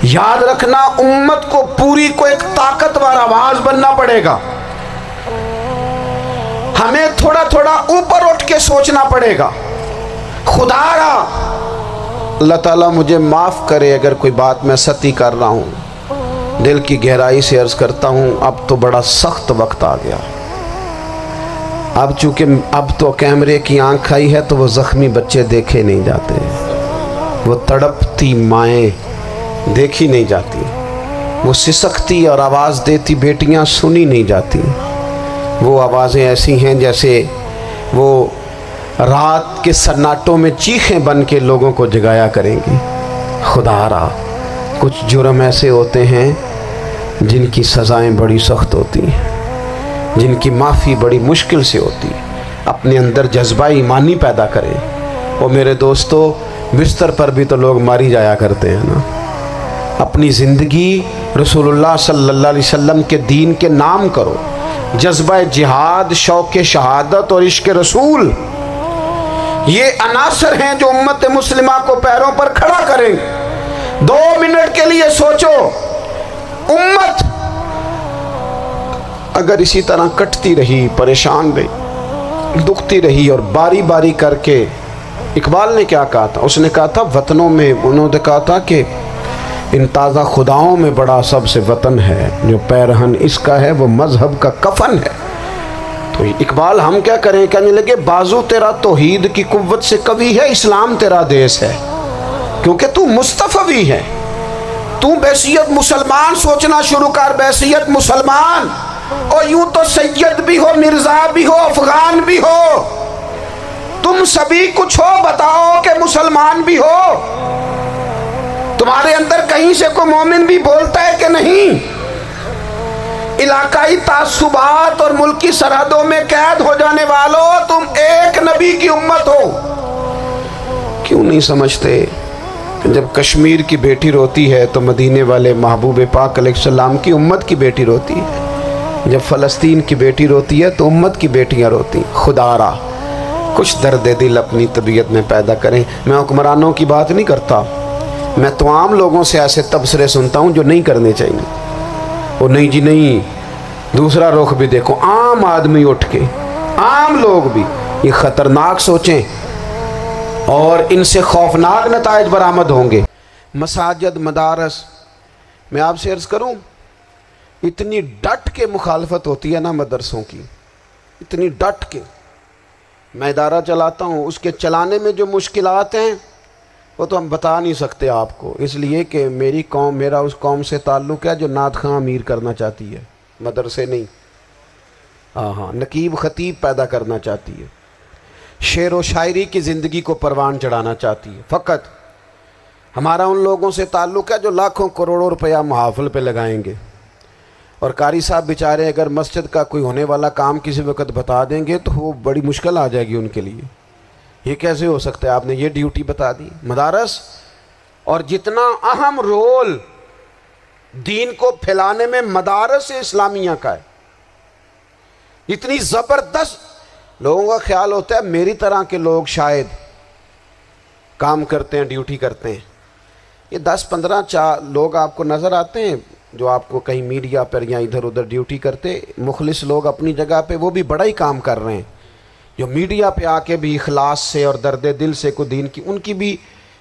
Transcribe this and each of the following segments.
یاد رکھنا امت کو پوری کو ایک طاقتور آواز بننا پڑے گا. ہمیں تھوڑا تھوڑا اوپر اٹھ کے سوچنا پڑے گا. خدا را اللہ تعالیٰ مجھے معاف کرے اگر کوئی بات میں ستی کر رہا ہوں. دل کی گہرائی سے عرض کرتا ہوں اب تو بڑا سخت وقت آ گیا. اب چونکہ اب تو کیمرے کی آنکھ آئی ہے تو وہ زخمی بچے دیکھے نہیں جاتے, وہ تڑپتی مائیں دیکھی نہیں جاتی, وہ سسکتی اور آواز دیتی بیٹیاں سنی نہیں جاتی. وہ آوازیں ایسی ہیں جیسے وہ رات کے سناٹوں میں چیخیں بن کے لوگوں کو جگایا کریں گی. خدا را کچھ جرم ایسے ہوتے ہیں جن کی سزائیں بڑی سخت ہوتی ہیں, جن کی معافی بڑی مشکل سے ہوتی ہے. اپنے اندر جذبہ ایمانی پیدا کریں. اور میرے دوستو بستر پر بھی تو لوگ ماری جایا کرتے ہیں نا. اپنی زندگی رسول اللہ صلی اللہ علیہ وسلم کے دین کے نام کرو. جذبہ جہاد, شوق شہادت اور عشق رسول, یہ عناصر ہیں جو امت مسلمہ کو پیروں پر کھڑا کریں. 2 منٹ کے لیے سوچو, امت اگر اسی طرح کٹتی رہی, پریشان رہی, دکھتی رہی اور باری باری کر کے, اقبال نے کیا کہا تھا, اس نے کہا تھا وطنوں میں, انہوں نے کہا تھا کہ ان تازہ خداؤں میں بڑا سب سے وطن ہے, جو پیرہن اس کا ہے وہ مذہب کا کفن ہے. تو اقبال ہم کیا کریں, کہنے لگے بازو تیرا توحید کی قوت سے قوی ہے, اسلام تیرا دیس ہے, کیونکہ تو مصطفی ہے. تو بحیثیت مسلمان سوچنا شروع کر, بحیثیت مسلمان, اور یوں تو سید بھی ہو, مرزا بھی ہو, افغان بھی ہو, تم سبھی کچھ ہو, بتاؤ کہ مسلمان بھی ہو. تمہارے اندر کہیں سے کوئی مومن بھی بولتا ہے کہ نہیں؟ علاقائی تعصبات اور ملکی سرحدوں میں قید ہو جانے والوں, تم ایک نبی کی امت ہو. کیوں نہیں سمجھتے کہ جب کشمیر کی بیٹی روتی ہے تو مدینے والے محبوب پاک علیہ السلام کی امت کی بیٹی روتی ہے, جب فلسطین کی بیٹی روتی ہے تو امت کی بیٹیاں روتی. خدا را کچھ درد دل اپنی طبیعت میں پیدا کریں. میں حکمرانوں کی بات نہیں کرتا, میں تو عام لوگوں سے ایسے تبصرے سنتا ہوں جو نہیں کرنے چاہیے. وہ نہیں جی نہیں, دوسرا رخ بھی دیکھو, عام آدمی اٹھ کے, عام لوگ بھی یہ خطرناک سوچیں اور ان سے خوفناک نتائج برآمد ہوں گے. مساجد, مدارس, میں آپ سے عرض کروں اتنی ڈٹ کے مخالفت ہوتی ہے نا مدرسوں کی, اتنی ڈٹ کے. میں ادارہ چلاتا ہوں, اس کے چلانے میں جو مشکلات ہیں وہ تو ہم بتا نہیں سکتے آپ کو, اس لیے کہ میری قوم, میرا اس قوم سے تعلق ہے جو نعت خواں امیر کرنا چاہتی ہے, مدرسے نہیں. ہاں نقیب خطیب پیدا کرنا چاہتی ہے, شعر و شاعری کی زندگی کو پروان چڑھانا چاہتی ہے. فقط ہمارا ان لوگوں سے تعلق ہے جو لاکھوں کروڑوں روپیہ محافل پہ لگائیں گے, اور قاری صاحب بیچارے اگر مسجد کا کوئی ہونے والا کام کسی وقت بتا دیں گے تو وہ بڑی مشکل آ جائے گی ان کے لیے. یہ کیسے ہو سکتا ہے, آپ نے یہ ڈیوٹی بتا دی. مدارس اور جتنا اہم رول دین کو پھیلانے میں مدارس اسلامیہ کا ہے, اتنی زبردست. لوگوں کا خیال ہوتا ہے میری طرح کے لوگ شاید کام کرتے ہیں, ڈیوٹی کرتے ہیں. یہ 10-15 لوگ آپ کو نظر آتے ہیں جو آپ کو کہیں میڈیا پر یا ادھر ادھر ڈیوٹی کرتے, مخلص لوگ اپنی جگہ پہ, وہ بھی بڑا ہی کام کر رہے ہیں. جو میڈیا پہ آ کے بھی اخلاص سے اور درد دل سے کو دین کی, ان کی بھی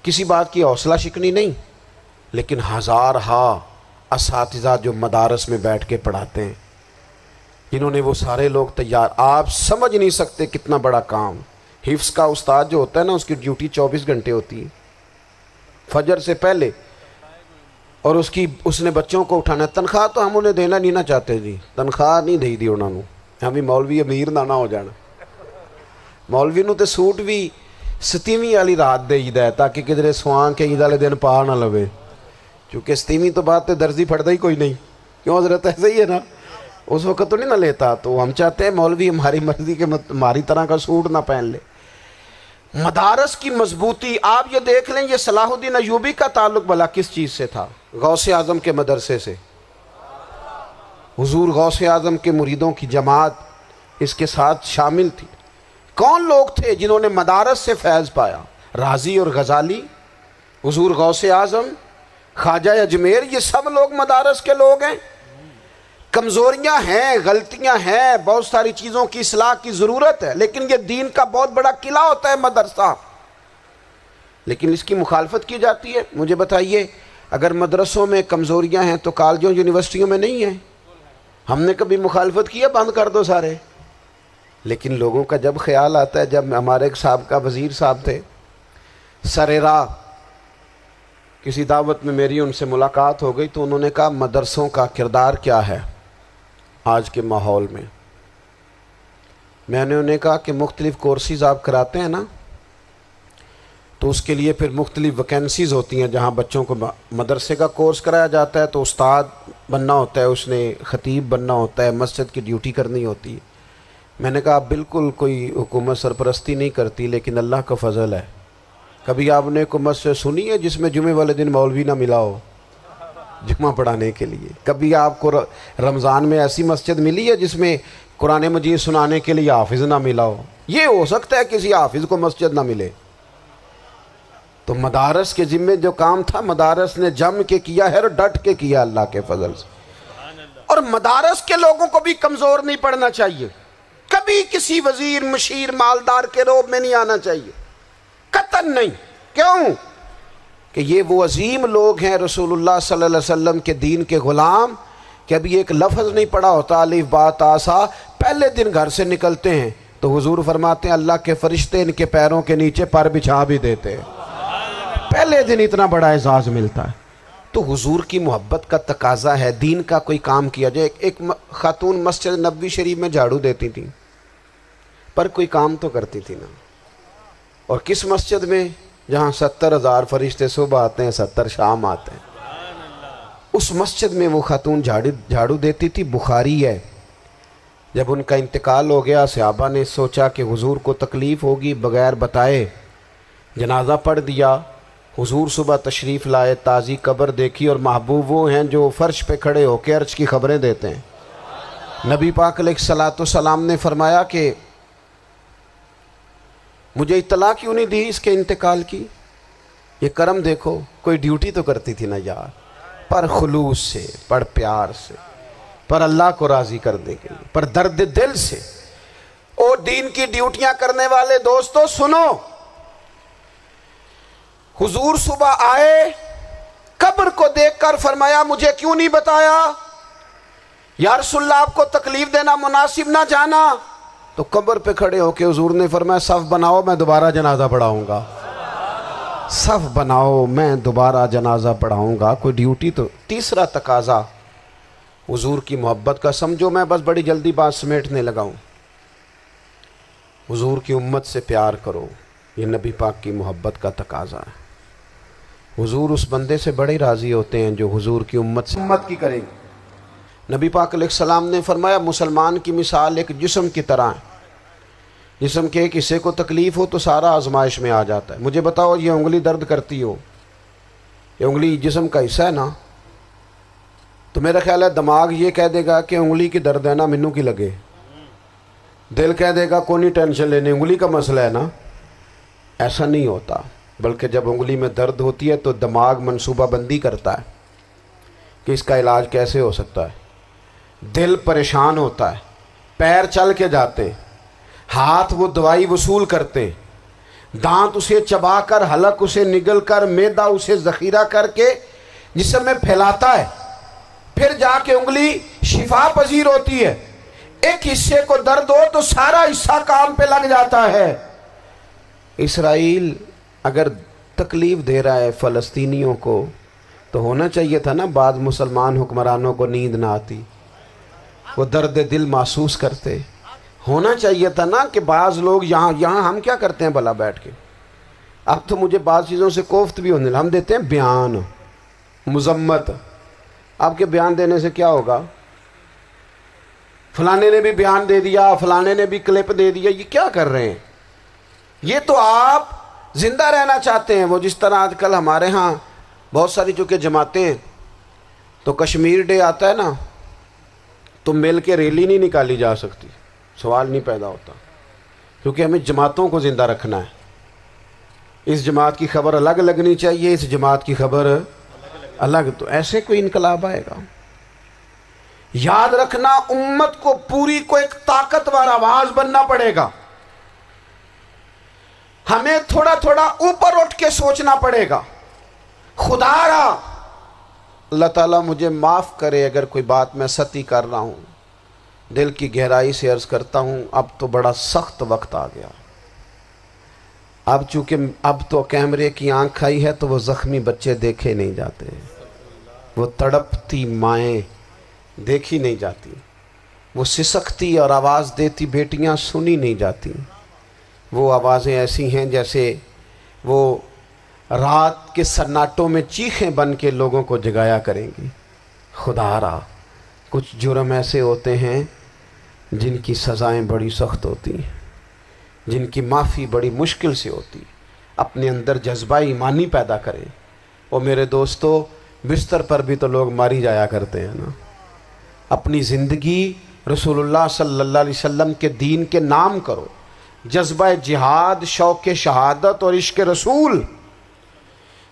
کسی بات کی حوصلہ شکنی نہیں. لیکن ہزارہا اساتذہ جو مدارس میں بیٹھ کے پڑھاتے ہیں, جنہوں نے وہ سارے لوگ تیار, آپ سمجھ نہیں سکتے کتنا بڑا کام. حفظ کا استاد جو ہوتا ہے نا, اس کی ڈیوٹی 24 گھنٹے ہوتی ہے فجر سے پہلے, اور اس نے بچوں کو اٹھانا. تنخواہ تو ہم انہیں دینا نہیں نہ چاہتے جی, تنخواہ نہیں دے دی انہوں نے, ہمیں مولوی امیر نہ ہو جانا. مولوی نو تے سوٹ بھی 27ویں والی رات دے ہے تاکہ کدھر سوان کے عید والے دن پا نہ لوے, چونکہ 27ویں تو بعد تے درزی پھڑتا ہی کوئی نہیں. کیوں حضرت, ایسے ہی ہے نا, اس وقت تو نہیں نہ لیتا. تو ہم چاہتے ہیں مولوی ہماری مرضی کے ہماری طرح کا سوٹ نہ پہن لے. مدارس کی مضبوطی آپ یہ دیکھ لیں, یہ صلاح الدین ایوبی کا تعلق بھلا کس چیز سے تھا؟ غوث اعظم کے مدرسے سے. حضور غوث اعظم کے مریدوں کی جماعت اس کے ساتھ شامل تھی. کون لوگ تھے جنہوں نے مدارس سے فیض پایا؟ رازی اور غزالی, حضور غوث اعظم, خواجہ اجمیر، یہ سب لوگ مدارس کے لوگ ہیں۔ کمزوریاں ہیں، غلطیاں ہیں، بہت ساری چیزوں کی اصلاح کی ضرورت ہے، لیکن یہ دین کا بہت بڑا قلعہ ہوتا ہے مدرسہ، لیکن اس کی مخالفت کی جاتی ہے۔ مجھے بتائیے، اگر مدرسوں میں کمزوریاں ہیں تو کالجوں یونیورسٹیوں میں نہیں ہیں؟ ہم نے کبھی مخالفت کی ہے بند کر دو سارے؟ لیکن لوگوں کا جب خیال آتا ہے، جب ہمارے ایک سابقہ وزیر صاحب تھے، سر راہ کسی دعوت میں میری ان سے ملاقات ہو گئی تو انہوں نے کہا مدرسوں کا کردار کیا ہے آج کے ماحول میں؟ میں نے انہیں کہا کہ مختلف کورسز آپ کراتے ہیں نا، تو اس کے لیے پھر مختلف ویکینسیز ہوتی ہیں، جہاں بچوں کو مدرسے کا کورس کرایا جاتا ہے تو استاد بننا ہوتا ہے، اس نے خطیب بننا ہوتا ہے، مسجد کی ڈیوٹی کرنی ہوتی ہے۔ میں نے کہا آپ بالکل کوئی حکومت سرپرستی نہیں کرتی، لیکن اللہ کا فضل ہے، کبھی آپ نے کوئی مسجد سنی ہے جس میں جمعے والے دن مولوی نہ ملا ہو جمعہ پڑھانے کے لیے؟ کبھی آپ کو رمضان میں ایسی مسجد ملی ہے جس میں قرآن مجید سنانے کے لیے حافظ نہ ملا ہو؟ یہ ہو سکتا ہے کسی حافظ کو مسجد نہ ملے۔ تو مدارس کے ذمے جو کام تھا مدارس نے جم کے کیا ہے اور ڈٹ کے کیا اللہ کے فضل سے۔ اور مدارس کے لوگوں کو بھی کمزور نہیں پڑنا چاہیے، کبھی کسی وزیر مشیر مالدار کے روب میں نہیں آنا چاہیے، قطعاً نہیں۔ کیوں؟ کہ یہ وہ عظیم لوگ ہیں رسول اللہ صلی اللہ علیہ وسلم کے دین کے غلام، کہ ابھی ایک لفظ نہیں پڑھا ہوتا الف با تا سا، پہلے دن گھر سے نکلتے ہیں تو حضور فرماتے ہیں اللہ کے فرشتے ان کے پیروں کے نیچے پر بچھا بھی دیتے ہیں، پہلے دن اتنا بڑا اعزاز ملتا ہے۔ تو حضور کی محبت کا تقاضا ہے، دین کا کوئی کام کیا جائے۔ ایک خاتون مسجد نبوی شریف میں جھاڑو دیتی تھی، پر کوئی کام تو کرتی تھی نا۔ اور کس مسجد میں؟ جہاں 70,000 فرشتے صبح آتے ہیں 70 شام آتے ہیں، اس مسجد میں وہ خاتون جھاڑو دیتی تھی۔ بخاری ہے، جب ان کا انتقال ہو گیا صحابہ نے سوچا کہ حضور کو تکلیف ہوگی، بغیر بتائے جنازہ پڑھ دیا۔ حضور صبح تشریف لائے، تازی قبر دیکھی، اور محبوب وہ ہیں جو فرش پہ کھڑے ہو کے عرش کی خبریں دیتے ہیں۔ نبی پاک علیہ الصلوۃ والسلام نے فرمایا کہ مجھے اطلاع کیوں نہیں دی اس کے انتقال کی؟ یہ کرم دیکھو، کوئی ڈیوٹی تو کرتی تھی نا یار، پر خلوص سے، پر پیار سے، پر اللہ کو راضی کرنے کے لیے، پر درد دل سے۔ اور دین کی ڈیوٹیاں کرنے والے دوستو سنو، حضور صبح آئے، قبر کو دیکھ کر فرمایا مجھے کیوں نہیں بتایا؟ یا رسول اللہ آپ کو تکلیف دینا مناسب نہ جانا؟ تو قبر پہ کھڑے ہو کے حضور نے فرمایا صف بناؤ میں دوبارہ جنازہ پڑھاؤں گا، صف بناؤ میں دوبارہ جنازہ پڑھاؤں گا۔ کوئی ڈیوٹی تو۔ تیسرا تقاضا حضور کی محبت کا، سمجھو میں بس بڑی جلدی بات سمیٹنے لگا ہوں۔ حضور کی امت سے پیار کرو، یہ نبی پاک کی محبت کا تقاضا ہے۔ حضور اس بندے سے بڑے راضی ہوتے ہیں جو حضور کی امت سے امت کی کریں گے۔ نبی پاک علیہ السلام نے فرمایا مسلمان کی مثال ایک جسم کی طرح ہے، جسم کے ایک حصے کو تکلیف ہو تو سارا آزمائش میں آ جاتا ہے۔ مجھے بتاؤ یہ انگلی درد کرتی ہو، یہ انگلی جسم کا حصہ ہے نا، تو میرا خیال ہے دماغ یہ کہہ دے گا کہ انگلی کی درد ہے نا مینوں کی لگے، دل کہہ دے گا کوئی نہیں ٹینشن لینے انگلی کا مسئلہ ہے نا۔ ایسا نہیں ہوتا، بلکہ جب انگلی میں درد ہوتی ہے تو دماغ منصوبہ بندی کرتا ہے کہ اس کا علاج کیسے ہو سکتا ہے، دل پریشان ہوتا ہے، پیر چل کے جاتے، ہاتھ وہ دوائی وصول کرتے، دانت اسے چبا کر، حلق اسے نگل کر، معدہ اسے ذخیرہ کر کے جسم میں پھیلاتا ہے، پھر جا کے انگلی شفا پذیر ہوتی ہے۔ ایک حصے کو درد ہو تو سارا حصہ کام پہ لگ جاتا ہے۔ اسرائیل اگر تکلیف دے رہا ہے فلسطینیوں کو تو ہونا چاہیے تھا نا بعض مسلمان حکمرانوں کو نیند نہ آتی، وہ درد دل محسوس کرتے، ہونا چاہیے تھا نا کہ بعض لوگ یہاں ہم کیا کرتے ہیں بھلا بیٹھ کے، اب تو مجھے بعض چیزوں سے کوفت بھی ہونے لگا، ہم دیتے ہیں بیان مذمت، آپ کے بیان دینے سے کیا ہوگا؟ فلانے نے بھی بیان دے دیا، فلانے نے بھی کلپ دے دیا، یہ کیا کر رہے ہیں؟ یہ تو آپ زندہ رہنا چاہتے ہیں۔ وہ جس طرح آج کل ہمارے ہاں بہت ساری چونکہ جماعتیں ہیں تو کشمیر ڈے آتا ہے نا تو مل کے ریلی نہیں نکالی جا سکتی، سوال نہیں پیدا ہوتا، کیونکہ ہمیں جماعتوں کو زندہ رکھنا ہے۔ اس جماعت کی خبر الگ لگنی چاہیے، اس جماعت کی خبر الگ تو ایسے کوئی انقلاب آئے گا؟ یاد رکھنا، امت کو پوری کو ایک طاقتور آواز بننا پڑے گا. ہمیں تھوڑا تھوڑا اوپر اٹھ کے سوچنا پڑے گا. خدا را اللہ تعالیٰ مجھے معاف کرے اگر کوئی بات میں سطحی کر رہا ہوں. دل کی گہرائی سے عرض کرتا ہوں، اب تو بڑا سخت وقت آ گیا. اب چونکہ اب تو کیمرے کی آنکھ آئی ہے تو وہ زخمی بچے دیکھے نہیں جاتے، وہ تڑپتی مائیں دیکھی نہیں جاتی، وہ سسکتی اور آواز دیتی بیٹیاں سنی نہیں جاتی. وہ آوازیں ایسی ہیں جیسے وہ رات کے سناٹوں میں چیخیں بن کے لوگوں کو جگایا کریں گی. خدا را کچھ جرم ایسے ہوتے ہیں جن کی سزائیں بڑی سخت ہوتی ہیں، جن کی معافی بڑی مشکل سے ہوتی. اپنے اندر جذبہ ایمانی پیدا کریں. اور میرے دوستو، بستر پر بھی تو لوگ ماری جایا کرتے ہیں نا. اپنی زندگی رسول اللہ صلی اللہ علیہ وسلم کے دین کے نام کرو. جذبہ جہاد، شوق شہادت اور عشق رسول،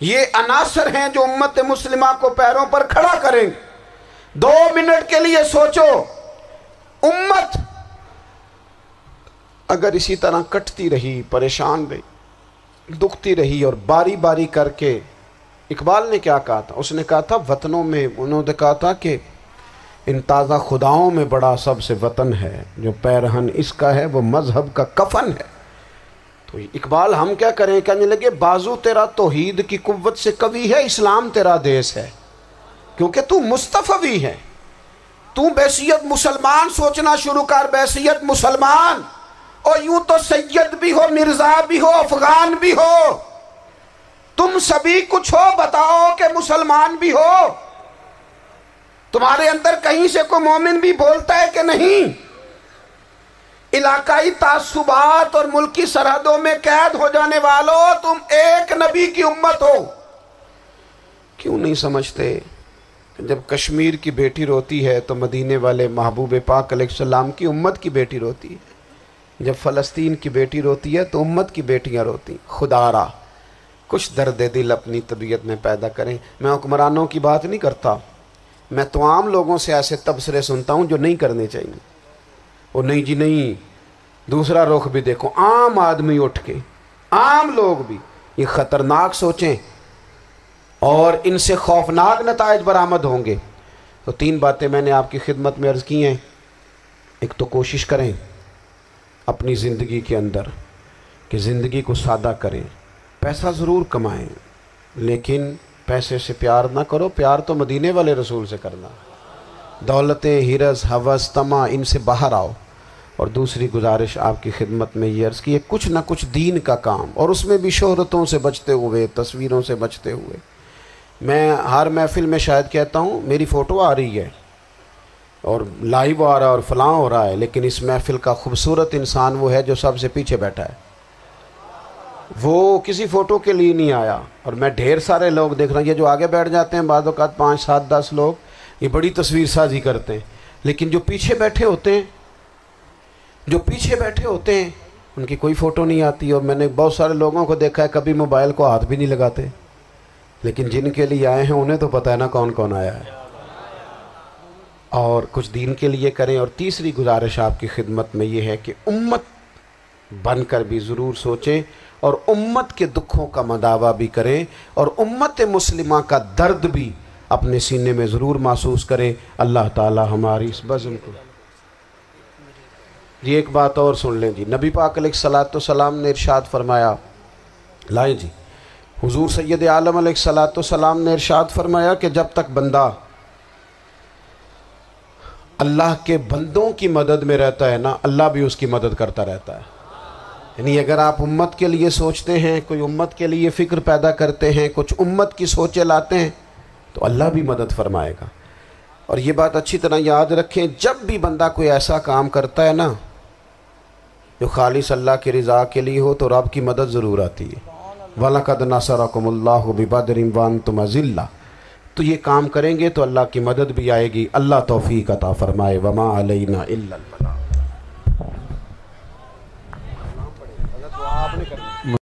یہ عناصر ہیں جو امت مسلمہ کو پیروں پر کھڑا کریں. 2 منٹ کے لیے سوچو، امت اگر اسی طرح کٹتی رہی، پریشان رہی، دکھتی رہی اور باری باری کر کے، اقبال نے کیا کہا تھا؟ اس نے کہا تھا وطنوں میں، انہوں نے کہا تھا کہ ان تازہ خداؤں میں بڑا سب سے وطن ہے، جو پیرہن اس کا ہے وہ مذہب کا کفن ہے. تو اقبال ہم کیا کریں؟ کہنے لگے بازو تیرا توحید کی قوت سے قوی ہے، اسلام تیرا دیس ہے، کیونکہ تو مصطفی ہے. تو بحیثیت مسلمان سوچنا شروع کر، بحیثیت مسلمان. اور یوں تو سید بھی ہو، مرزا بھی ہو، افغان بھی ہو، تم سبھی کچھ ہو، بتاؤ کہ مسلمان بھی ہو. تمہارے اندر کہیں سے کوئی مومن بھی بولتا ہے کہ نہیں؟ علاقائی تعصبات اور ملکی سرحدوں میں قید ہو جانے والوں، تم ایک نبی کی امت ہو. کیوں نہیں سمجھتے کہ جب کشمیر کی بیٹی روتی ہے تو مدینے والے محبوب پاک علیہ السلام کی امت کی بیٹی روتی ہے؟ جب فلسطین کی بیٹی روتی ہے تو امت کی بیٹیاں روتی. خدا را کچھ درد دل اپنی طبیعت میں پیدا کریں. میں حکمرانوں کی بات نہیں کرتا، میں تو عام لوگوں سے ایسے تبصرے سنتا ہوں جو نہیں کرنے چاہیے. وہ نہیں جی نہیں، دوسرا رخ بھی دیکھو. عام آدمی اٹھ کے، عام لوگ بھی یہ خطرناک سوچیں اور ان سے خوفناک نتائج برآمد ہوں گے. تو 3 باتیں میں نے آپ کی خدمت میں عرض کی ہیں. ایک تو کوشش کریں اپنی زندگی کے اندر کہ زندگی کو سادہ کریں. پیسہ ضرور کمائیں لیکن پیسے سے پیار نہ کرو، پیار تو مدینے والے رسول سے کرنا. دولتیں، ہرس، ہوس، طمع، ان سے باہر آؤ. اور دوسری گزارش آپ کی خدمت میں یہ عرض کی ہے، کچھ نہ کچھ دین کا کام، اور اس میں بھی شہرتوں سے بچتے ہوئے، تصویروں سے بچتے ہوئے. میں ہر محفل میں شاید کہتا ہوں میری فوٹو آ رہی ہے اور لائیو آ رہا ہے اور فلاں ہو رہا ہے، لیکن اس محفل کا خوبصورت انسان وہ ہے جو سب سے پیچھے بیٹھا ہے. وہ کسی فوٹو کے لیے نہیں آیا. اور میں ڈھیر سارے لوگ دیکھ رہا ہوں، یہ جو آگے بیٹھ جاتے ہیں بعض اوقات 5 7 10 لوگ، یہ بڑی تصویر سازی کرتے ہیں، لیکن جو پیچھے بیٹھے ہوتے ہیں ان کی کوئی فوٹو نہیں آتی. اور میں نے بہت سارے لوگوں کو دیکھا ہے کبھی موبائل کو ہاتھ بھی نہیں لگاتے، لیکن جن کے لیے آئے ہیں انہیں تو پتہ ہے نا کون کون آیا ہے. اور کچھ دین کے لیے کریں. اور تیسری گزارش آپ کی خدمت میں یہ ہے کہ امت بن کر بھی ضرور سوچیں اور امت کے دکھوں کا مداوع بھی کریں اور امت مسلمہ کا درد بھی اپنے سینے میں ضرور محسوس کریں. اللہ تعالی ہماری اس بزم کو. یہ ایک بات اور سن لیں جی، نبی پاک علیہ الصلوۃ والسلام نے ارشاد فرمایا، لائیں جی، حضور سید عالم علیہ الصلوۃ والسلام نے ارشاد فرمایا کہ جب تک بندہ اللہ کے بندوں کی مدد میں رہتا ہے نا، اللہ بھی اس کی مدد کرتا رہتا ہے. یعنی اگر آپ امت کے لیے سوچتے ہیں، کوئی امت کے لیے فکر پیدا کرتے ہیں، کچھ امت کی سوچیں لاتے ہیں، تو اللہ بھی مدد فرمائے گا. اور یہ بات اچھی طرح یاد رکھیں، جب بھی بندہ کوئی ایسا کام کرتا ہے نا جو خالص اللہ کی رضا کے لیے ہو تو رب کی مدد ضرور آتی ہے. وَلَقَدْ نَصَرَكُمُ اللَّهُ بِبَدْرٍ وَأَنْتُمْ أَذِلَّةٌ. تو یہ کام کریں گے تو اللہ کی مدد بھی آئے گی. اللہ توفیق عطا فرمائے. وَمَا عَلَيْنَا إِلَّا الْبَلَاغُ.